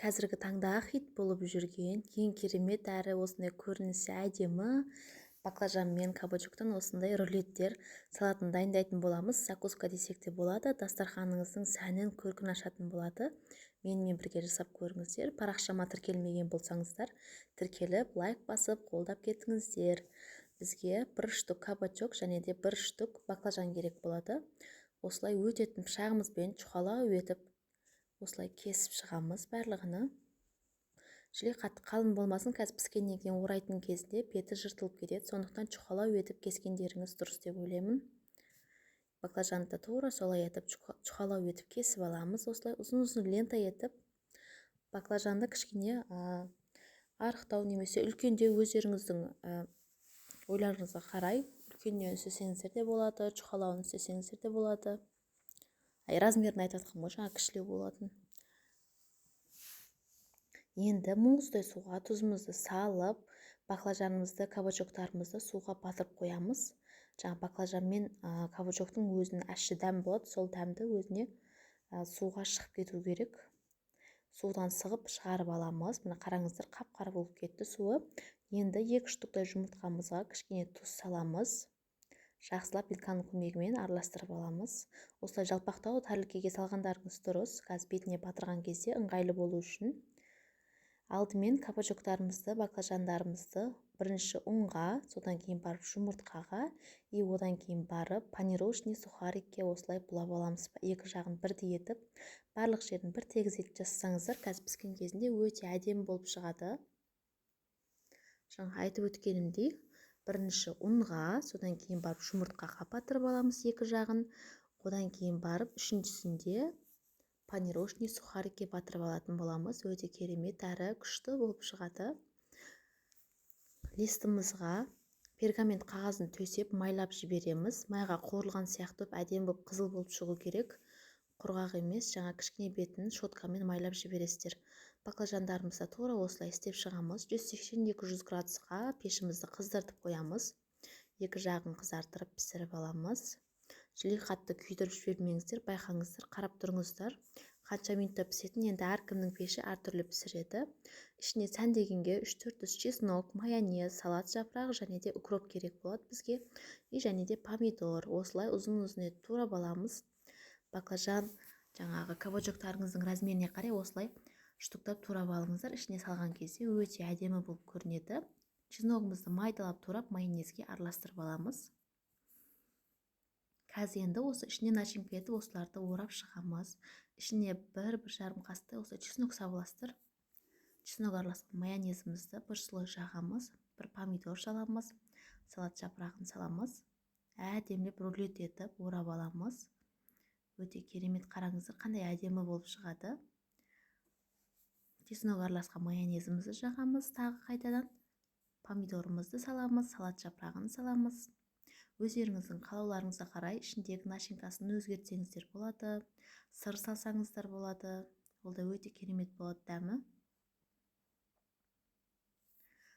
Қазіргі таңда хит болып жүрген ең керемет әрі осындай көрінісі әдемі баклажан мен кабачоктан осындай рулеттер салатын дайындайтын боламыз. Закуска десек те болады. Дастарханыңыздың сәнін көркін ашатын болады. Менімен бірге жасап көріңіздер. Парақшама тіркелмеген болсаңыздар, тіркеліп, лайк басып, қолдап кетіңіздер. Бізге бір штук кабачок және де бір штук баклажан керек болады. Осылай өтетін пышағымызбен чуқалау етіп осылай кесіп шығамыз барлығыны. Жіле қатты қалың болмасын, қазір піскеннен кейін орайтын кезінде беті жыртылып кетеді. Сондықтан чуқалау етіп кескендеріңіз дұрыс деп ойлаймын. Баклажанды тура солай етіп чуқалау етіп кесіп аламыз. Осылай ұзын-ұзын лента етіп баклажанды кішкене арықтау немесе үлкендеу өздеріңіздің ойларыңызға қарай үлкеннен істесеңіздер де болады, чуқалауын істесеңіздер де болады. Размерін айтып жатқанмын ғой, жаңа кішілеу болатын. Енді мұздай суға тұзымызды салып, баклажанымызды, кабачоктарымызды суға батырып қоямыз. Жаңа баклажан мен кабачоктың өзінің ащы дәм болады, сол дәмді өзіне суға шығып кету керек. Судан сығып шығарып аламыз. Мына қараңыздар, қап-қара болып кетті суы. Енді 2 штуктай жұмыртқамызға кішкене тұз саламыз. Жақсылап вилканың көмегімен араластырып аламыз. Осылай жалпақтау тәрілкеге салғандарыңыз дұрыс. Газ бетіне батырған кезде ыңғайлы болу үшін. Алдымен кабачоктарымызды, баклажандарымызды бірінші ұнға, содан кейін барып жұмыртқаға, одан кейін барып панировочный сухарикке осылай бұлап аламыз. Екі жағын бірдей етіп, барлық жерін бір тегіз етіп жасасаңыздар, қазір піскен кезінде өте әдемі болып шығады. Жаңа айтып өткенімдей, бірінші ұнға, содан кейін барып жұмыртқаға батырып аламыз екі жағын, одан кейін барып үшіншісінде панировочный сухарикке батырып алатын боламыз. Өте керемет әрі күшті болып шығады. Листімізға пергамент қағазын төсеп майлап жібереміз. Майға қорылған сияқты әдемі болып қызыл болып шығу керек. Құрғақ емес, жаңа кішкене бетін щоткамен майлап жібересіздер. Баклажандарымызды тура осылай істеп шығамыз. 180-200 градусқа пешімізді қыздыртып қоямыз. Екі жағын қызартырып пісіріп аламыз. Жіле қатты күйдіріп жібермеңіздер, байқаңыздар, қарап тұрыңыздар. Қанша минутта пісетін, енді әркімнің пеші әртүрлі пісіреді. Ішіне сәндегенге 3-4 түс чеснок, майонез, салат жапырағы және де укроп керек болады бізге. Және де помидор. Осылай ұзын-ұзын етіп турап аламыз. Баклажан, жаңағы кабачоктарыңыздың размеріне қарай осылай штуктап турап алыңыздар. Ішіне салған кезде өте әдемі болып көрінеді. Чесногымызды майдалап турап майонезге араластырып аламыз. Қазір енді осы ішіне начинка етіп осыларды орап шығамыз. Ішіне 1-1,5 қасықтай осы чеснок сабыластыр. Чеснок араласқан майонезімізді бір слой жағамыз, бір помидор саламыз, салат жапырағын саламыз. Әдемілеп рулет етіп орап аламыз. Өте керемет, қараңыздар, қандай әдемі болып шығады. Чеснок араласқан майонезімізді жағамыз, тағы қайтадан помидорымызды саламыз, салат жапырағын саламыз. Өздеріңіздің қалауларыңызға қарай ішіндегі начинкасын өзгертсеңіздер болады, сыр салсаңыздар болады. Ол да өте керемет болады дәмі.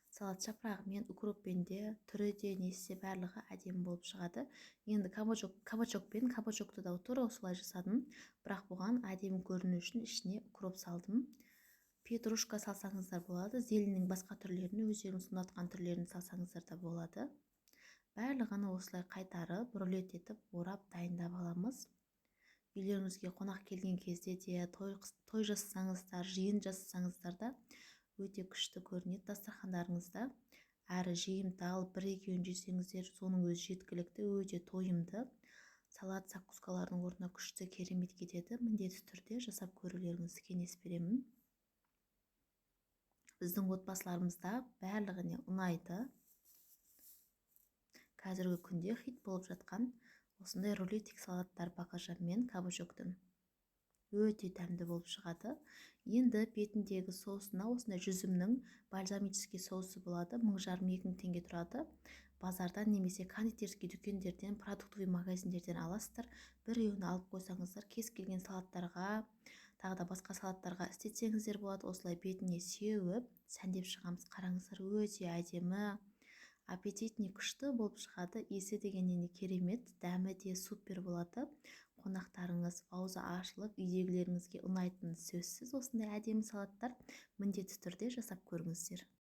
Салат жапырағымен, укроппен де, түрі де, несі барлығы әдемі болып шығады. Енді кабачокпен кабачокты да тура осылай жасадым, бірақ бұған әдемі көріну үшін ішіне укроп салдым. Петрушка салсаңыздар болады, зеленнің басқа түрлерін, өздеріңіз ұнатқан түрлерін салсаңыздар да болады. Барлығын осылай қайтарып, рулет етіп, орап дайындап аламыз. Үйлеріңізге қонақ келген кезде де, той жасасаңыздар, жиын жасасаңыздар да өте күшті көрінеді дастархандарыңызда. Әрі жиымтал, бір-екеуін жесеңіздер, соның өзі жеткілікті, өте тойымды. Салат закускалардың орнына күшті керемет кетеді. Міндетті түрде жасап көрулеріңізді кеңес беремін. Біздің отбасыларымызда барлығына ұнайды. Қазіргі күнде хит болып жатқан осындай рулеттік салаттар баклажан мен кабачоктың өте дәмді болып шығады. Енді бетіндегі соусына осындай жүзімнің бальзамический соусы болады. 1,5-2 теңге тұрады. Базардан немесе кондитерский дүкендерден, продуктовый магазиндерден аласыздар. Біреуін алып қойсаңыздар, кез келген салаттарға, тағы да басқа салаттарға істетсеңіздер болады. Осылай бетіне сеуіп, сәндеп шығамыз. Қараңыздар, өте әдемі, аппетитный, күшті болып шығады. Иісі дегеннен керемет, дәмі де супер болады. қонақтарыңыз аузы ашылып үйдегілеріңізге ұнайтыны сөзсіз. Осындай әдемі салаттар міндетті түрде жасап көріңіздер.